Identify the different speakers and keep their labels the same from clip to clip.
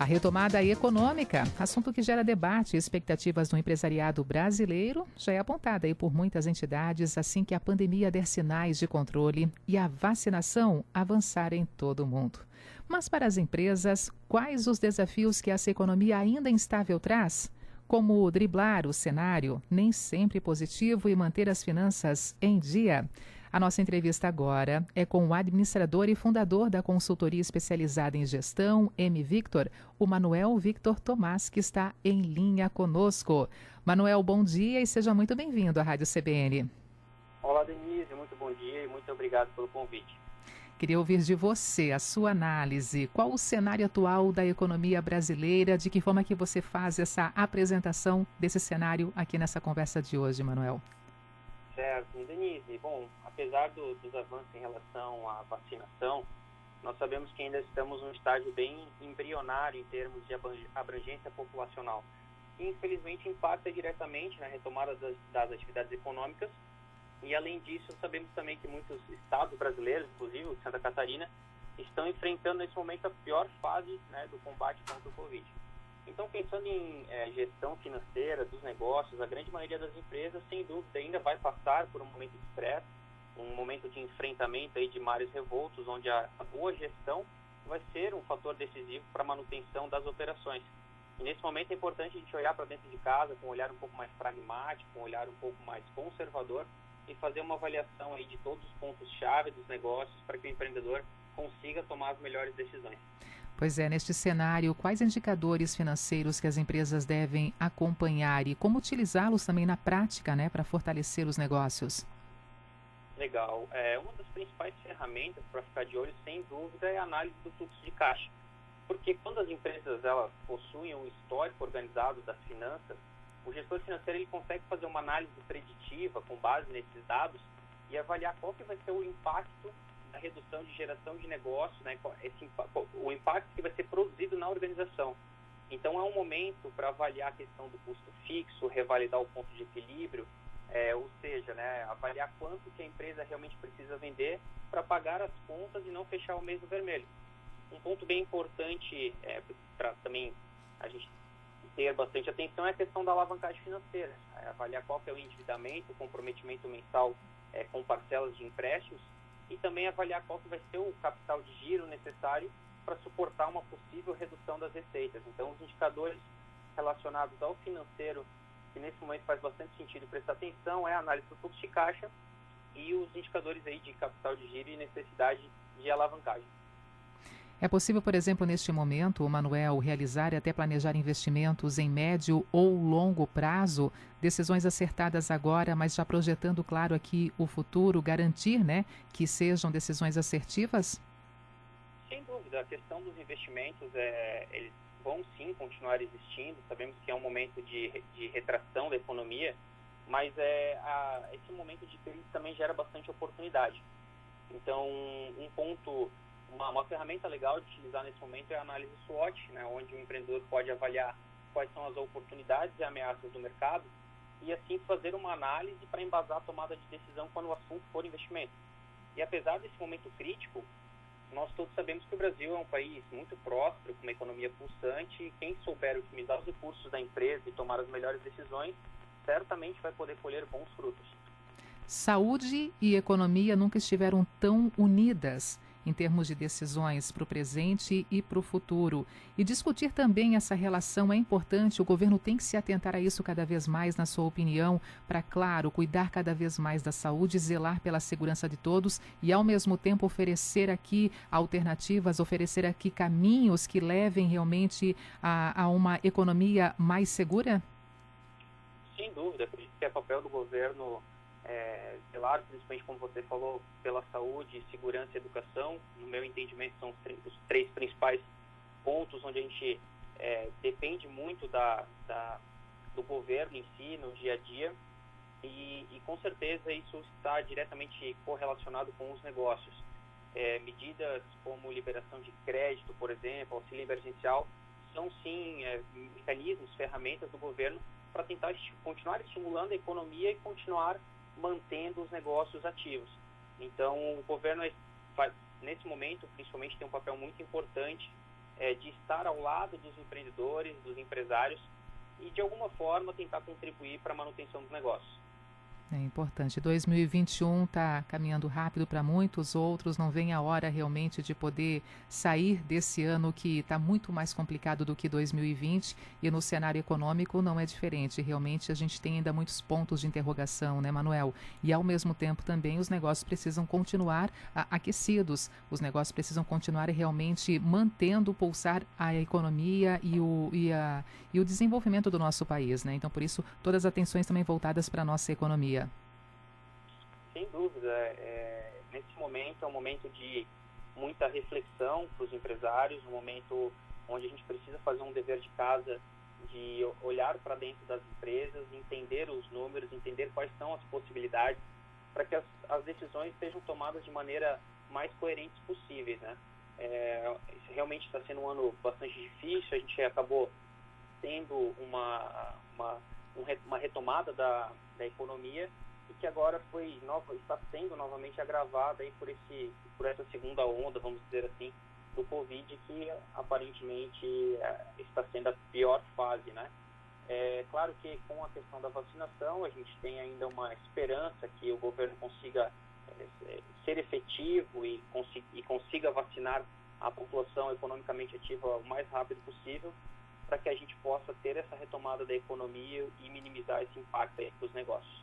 Speaker 1: A retomada econômica, assunto que gera debate e expectativas do empresariado brasileiro, já é apontada aí por muitas entidades assim que a pandemia der sinais de controle e a vacinação avançar em todo o mundo. Mas para as empresas, quais os desafios que essa economia ainda instável traz? Como driblar o cenário nem sempre positivo e manter as finanças em dia? A nossa entrevista agora é com o administrador e fundador da consultoria especializada em gestão, M-Victor, o Manuel Victor Tomás, que está em linha conosco. Manuel, bom dia e seja muito bem-vindo à Rádio CBN.
Speaker 2: Olá, Denise, muito bom dia e muito obrigado pelo convite.
Speaker 1: Queria ouvir de você a sua análise. Qual o cenário atual da economia brasileira? De que forma que você faz essa apresentação desse cenário aqui nessa conversa de hoje, Manuel?
Speaker 2: Certo, Denise. Bom, apesar dos avanços em relação à vacinação, nós sabemos que ainda estamos num estágio bem embrionário em termos de abrangência populacional. E, infelizmente, impacta diretamente na retomada das atividades econômicas. E, além disso, sabemos também que muitos estados brasileiros, inclusive o de Santa Catarina, estão enfrentando nesse momento a pior fase, do combate contra o Covid. Então, pensando em gestão financeira dos negócios, a grande maioria das empresas, sem dúvida, ainda vai passar por um momento de estresse, um momento de enfrentamento aí de mares revoltos, onde a boa gestão vai ser um fator decisivo para a manutenção das operações. E nesse momento é importante a gente olhar para dentro de casa com um olhar um pouco mais pragmático, com um olhar um pouco mais conservador e fazer uma avaliação aí de todos os pontos-chave dos negócios para que o empreendedor consiga tomar as melhores decisões.
Speaker 1: Pois é, neste cenário, quais indicadores financeiros que as empresas devem acompanhar e como utilizá-los também na prática, para fortalecer os negócios?
Speaker 2: Legal. Uma das principais ferramentas para ficar de olho, sem dúvida, é a análise do fluxo de caixa. Porque quando as empresas elas possuem um histórico organizado das finanças, o gestor financeiro ele consegue fazer uma análise preditiva com base nesses dados e avaliar qual que vai ser o impacto da redução de geração de negócio, o impacto que vai ser produzido na organização. Então, é um momento para avaliar a questão do custo fixo, revalidar o ponto de equilíbrio, ou seja, avaliar quanto que a empresa realmente precisa vender para pagar as contas e não fechar o mês no vermelho. Um ponto bem importante para também a gente ter bastante atenção é a questão da alavancagem financeira, avaliar qual que é o endividamento, o comprometimento mensal com parcelas de empréstimos, e também avaliar qual que vai ser o capital de giro necessário para suportar uma possível redução das receitas. Então, os indicadores relacionados ao financeiro, que nesse momento faz bastante sentido prestar atenção, é a análise do fluxo de caixa e os indicadores aí de capital de giro e necessidade de alavancagem.
Speaker 1: É possível, por exemplo, neste momento, Manuel, realizar e até planejar investimentos em médio ou longo prazo, decisões acertadas agora, mas já projetando, claro, aqui o futuro, garantir, que sejam decisões assertivas?
Speaker 2: Sem dúvida, a questão dos investimentos, eles vão sim continuar existindo, sabemos que é um momento de retração da economia, mas esse momento de crise também gera bastante oportunidade. Então, uma ferramenta legal de utilizar nesse momento é a análise SWOT, onde o empreendedor pode avaliar quais são as oportunidades e ameaças do mercado e assim fazer uma análise para embasar a tomada de decisão quando o assunto for investimento. E apesar desse momento crítico, nós todos sabemos que o Brasil é um país muito próspero, com uma economia pulsante, e quem souber otimizar os recursos da empresa e tomar as melhores decisões, certamente vai poder colher bons frutos.
Speaker 1: Saúde e economia nunca estiveram tão unidas em termos de decisões para o presente e para o futuro. E discutir também essa relação é importante, o governo tem que se atentar a isso cada vez mais, na sua opinião, para, claro, cuidar cada vez mais da saúde, zelar pela segurança de todos e, ao mesmo tempo, oferecer aqui alternativas, oferecer aqui caminhos que levem realmente a uma economia mais segura?
Speaker 2: Sem dúvida, acredito que é papel do governo zelar, principalmente como você falou, pela saúde, segurança e educação. No meu entendimento, são os três principais pontos onde a gente depende muito do governo em si, no dia a dia, e com certeza isso está diretamente correlacionado com os negócios. Medidas como liberação de crédito, por exemplo, auxílio emergencial, são sim mecanismos, ferramentas do governo para tentar continuar estimulando a economia e continuar mantendo os negócios ativos. Então, o governo, nesse momento, principalmente, tem um papel muito importante de estar ao lado dos empreendedores, dos empresários e, de alguma forma, tentar contribuir para a manutenção dos negócios.
Speaker 1: É importante. 2021 está caminhando rápido para muitos, outros não veem a hora realmente de poder sair desse ano que está muito mais complicado do que 2020 e no cenário econômico não é diferente. Realmente a gente tem ainda muitos pontos de interrogação, né, Manuel? E ao mesmo tempo também os negócios precisam continuar aquecidos, os negócios precisam continuar realmente mantendo pulsar a economia e o desenvolvimento do nosso país, né? Então por isso todas as atenções também voltadas para a nossa economia.
Speaker 2: Sem dúvida, nesse momento é um momento de muita reflexão para os empresários, um momento onde a gente precisa fazer um dever de casa, de olhar para dentro das empresas, entender os números, entender quais são as possibilidades, para que as decisões sejam tomadas de maneira mais coerentes possíveis, né? Isso realmente está sendo um ano bastante difícil, a gente acabou tendo uma retomada da economia, e que agora está sendo novamente agravada aí por essa segunda onda, vamos dizer assim, do Covid, que aparentemente está sendo a pior fase, né? É claro que com a questão da vacinação, a gente tem ainda uma esperança que o governo consiga ser efetivo e consiga vacinar a população economicamente ativa o mais rápido possível, para que a gente possa ter essa retomada da economia e minimizar esse impacto aí para os negócios.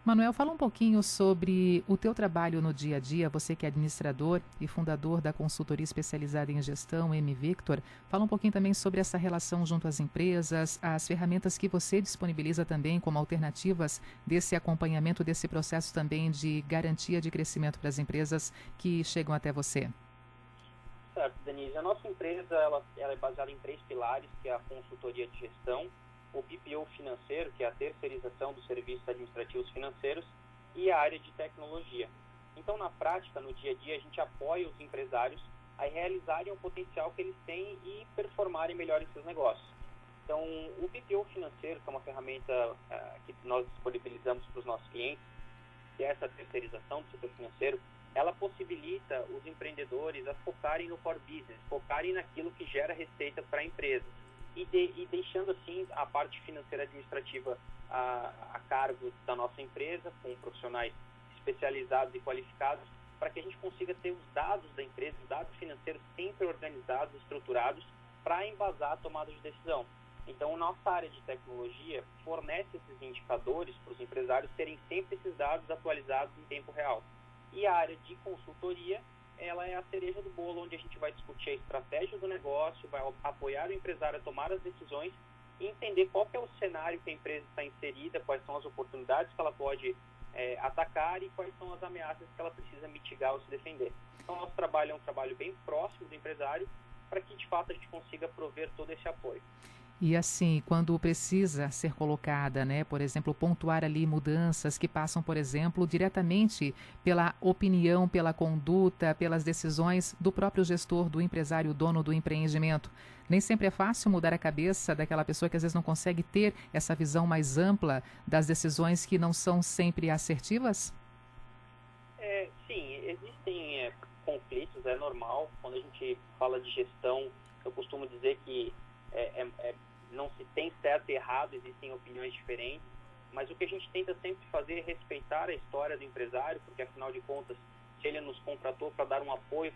Speaker 1: Manuel, fala um pouquinho sobre o teu trabalho no dia a dia, você que é administrador e fundador da consultoria especializada em gestão, M-Victor. Fala um pouquinho também sobre essa relação junto às empresas, as ferramentas que você disponibiliza também como alternativas desse acompanhamento, desse processo também de garantia de crescimento para as empresas que chegam até você.
Speaker 2: Certo, Denise. A nossa empresa ela é baseada em 3 pilares, que é a consultoria de gestão, o BPO financeiro, que é a terceirização dos serviços administrativos financeiros, e a área de tecnologia. Então, na prática, no dia a dia, a gente apoia os empresários a realizarem o potencial que eles têm e performarem melhor em seus negócios. Então, o BPO financeiro, que é uma ferramenta que nós disponibilizamos para os nossos clientes, que é essa terceirização do setor financeiro, ela possibilita os empreendedores a focarem no core business, focarem naquilo que gera receita para a empresa. E deixando assim a parte financeira administrativa a cargo da nossa empresa, com profissionais especializados e qualificados, para que a gente consiga ter os dados da empresa, os dados financeiros sempre organizados, estruturados, para embasar a tomada de decisão. Então, nossa área de tecnologia fornece esses indicadores para os empresários terem sempre esses dados atualizados em tempo real. E a área de consultoria, ela é a cereja do bolo, onde a gente vai discutir a estratégia do negócio, vai apoiar o empresário a tomar as decisões e entender qual que é o cenário que a empresa está inserida, quais são as oportunidades que ela pode atacar e quais são as ameaças que ela precisa mitigar ou se defender. Então, nosso trabalho é um trabalho bem próximo do empresário, para que, de fato, a gente consiga prover todo esse apoio.
Speaker 1: E assim, quando precisa ser colocada, né, por exemplo, pontuar ali mudanças que passam, por exemplo, diretamente pela opinião, pela conduta, pelas decisões do próprio gestor, do empresário, dono do empreendimento. Nem sempre é fácil mudar a cabeça daquela pessoa que às vezes não consegue ter essa visão mais ampla das decisões que não são sempre assertivas?
Speaker 2: Sim, existem conflitos, é normal. Quando a gente fala de gestão, eu costumo dizer que não se tem certo e errado, existem opiniões diferentes, mas o que a gente tenta sempre fazer é respeitar a história do empresário, porque afinal de contas, se ele nos contratou para dar um apoio,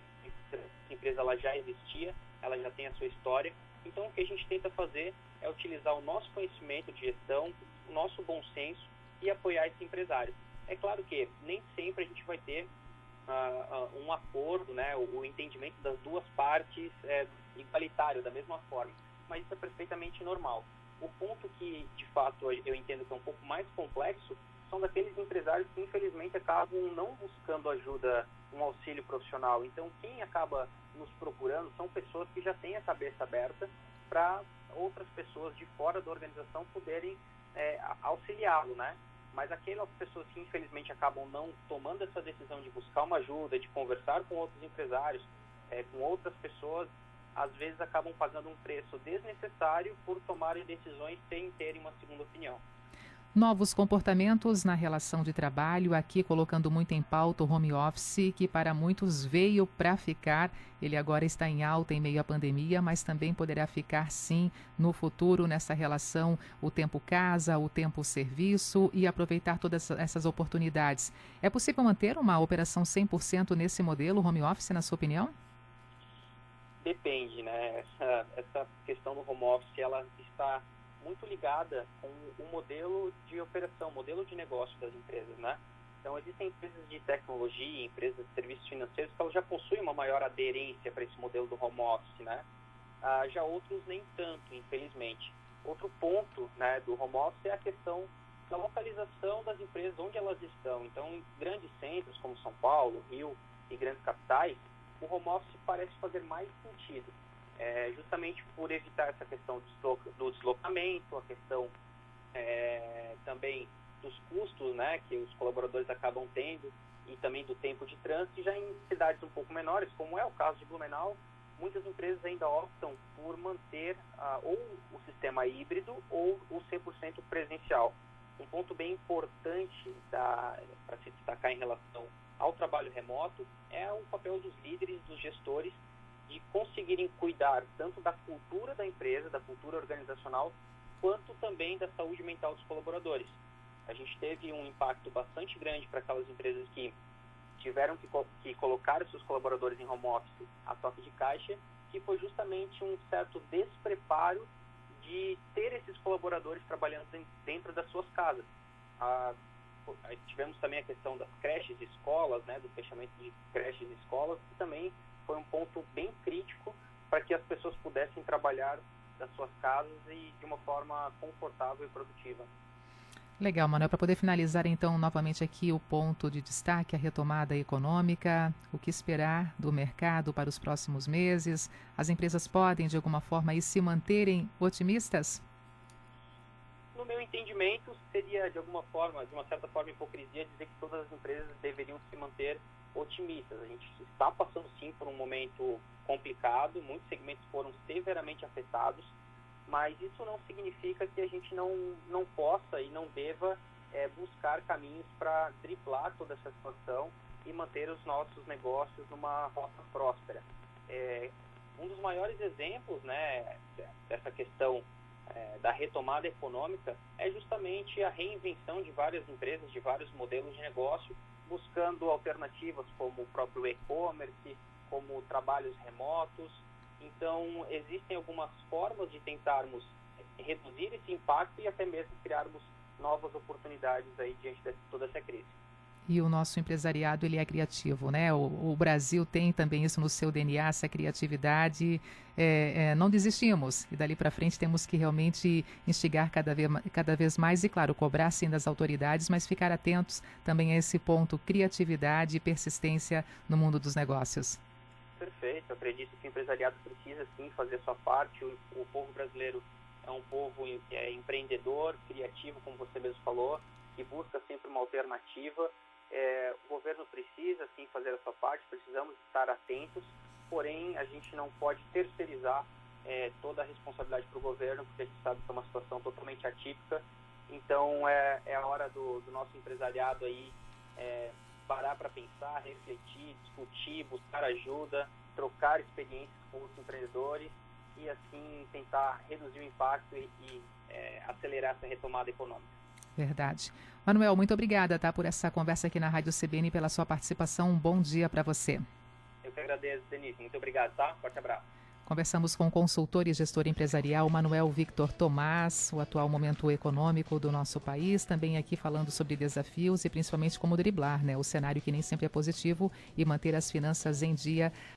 Speaker 2: a empresa ela já existia, ela já tem a sua história. Então o que a gente tenta fazer é utilizar o nosso conhecimento de gestão, o nosso bom senso e apoiar esse empresário. É claro que nem sempre a gente vai ter um acordo, né, o entendimento das duas partes igualitário, da mesma forma, mas isso é perfeitamente normal. O ponto que, de fato, eu entendo que é um pouco mais complexo são daqueles empresários que, infelizmente, acabam não buscando ajuda, um auxílio profissional. Então, quem acaba nos procurando são pessoas que já têm a cabeça aberta para outras pessoas de fora da organização poderem auxiliá-lo, né? Mas aquelas pessoas que, infelizmente, acabam não tomando essa decisão de buscar uma ajuda, de conversar com outros empresários, com outras pessoas, às vezes acabam pagando um preço desnecessário por tomarem decisões sem terem uma segunda opinião.
Speaker 1: Novos comportamentos na relação de trabalho, aqui colocando muito em pauta o home office, que para muitos veio para ficar. Ele agora está em alta em meio à pandemia, mas também poderá ficar sim no futuro nessa relação, o tempo casa, o tempo serviço e aproveitar todas essas oportunidades. É possível manter uma operação 100% nesse modelo home office, na sua opinião?
Speaker 2: Depende, né? Essa questão do home office, ela está muito ligada com o modelo de operação, modelo de negócio das empresas, né? Então, existem empresas de tecnologia, empresas de serviços financeiros que elas já possuem uma maior aderência para esse modelo do home office, né? Já outros nem tanto, infelizmente. Outro ponto, né, do home office é a questão da localização das empresas, onde elas estão. Então, em grandes centros como São Paulo, Rio e grandes capitais, o home office parece fazer mais sentido. Justamente por evitar essa questão do deslocamento, a questão também dos custos, né, que os colaboradores acabam tendo e também do tempo de trânsito. E já em cidades um pouco menores, como é o caso de Blumenau, muitas empresas ainda optam por manter ou o sistema híbrido ou o 100% presencial. Um ponto bem importante para se destacar em relação ao trabalho remoto é o papel dos líderes, dos gestores, de conseguirem cuidar tanto da cultura da empresa, da cultura organizacional, quanto também da saúde mental dos colaboradores. A gente teve um impacto bastante grande para aquelas empresas que tiveram que colocar os seus colaboradores em home office a toque de caixa, que foi justamente um certo despreparo de ter esses colaboradores trabalhando dentro das suas casas. Tivemos também a questão das creches e escolas, né, do fechamento de creches e escolas, que também foi um ponto bem crítico para que as pessoas pudessem trabalhar das suas casas e de uma forma confortável e produtiva.
Speaker 1: Legal, Manuel. Para poder finalizar, então, novamente aqui o ponto de destaque, a retomada econômica, o que esperar do mercado para os próximos meses? As empresas podem, de alguma forma, aí, se manterem otimistas?
Speaker 2: No meu entendimento, seria, de uma certa forma, hipocrisia dizer que todas as empresas deveriam se manter otimistas. A gente está passando, sim, por um momento complicado, muitos segmentos foram severamente afetados, mas isso não significa que a gente não possa e não deva buscar caminhos para driblar toda essa situação e manter os nossos negócios numa rota próspera. Um dos maiores exemplos, né, dessa questão da retomada econômica é justamente a reinvenção de várias empresas, de vários modelos de negócio, buscando alternativas como o próprio e-commerce, como trabalhos remotos. Então, existem algumas formas de tentarmos reduzir esse impacto e até mesmo criarmos novas oportunidades aí diante de toda essa crise.
Speaker 1: E o nosso empresariado, ele é criativo, né? O Brasil tem também isso no seu DNA, essa criatividade. Não desistimos e dali para frente temos que realmente instigar cada vez mais e, claro, cobrar sim das autoridades, mas ficar atentos também a esse ponto, criatividade e persistência no mundo dos negócios.
Speaker 2: Perfeito, eu acredito que o empresariado precisa sim fazer a sua parte. O povo brasileiro é um povo empreendedor, criativo, como você mesmo falou, que busca sempre uma alternativa. O governo precisa sim fazer a sua parte, precisamos estar atentos, porém a gente não pode terceirizar toda a responsabilidade para o governo, porque a gente sabe que é uma situação totalmente atípica. Então é a hora do nosso empresariado aí parar para pensar, refletir, discutir, buscar ajuda, trocar experiências com os empreendedores e assim tentar reduzir o impacto e acelerar essa retomada econômica.
Speaker 1: Verdade. Manuel, muito obrigada, tá, por essa conversa aqui na Rádio CBN e pela sua participação. Um bom dia para você.
Speaker 2: Eu que agradeço, Denise. Muito obrigado, tá? Forte abraço.
Speaker 1: Conversamos com o consultor e gestor empresarial Manuel Victor Tomás, o atual momento econômico do nosso país, também aqui falando sobre desafios e principalmente como driblar, né, o cenário que nem sempre é positivo e manter as finanças em dia.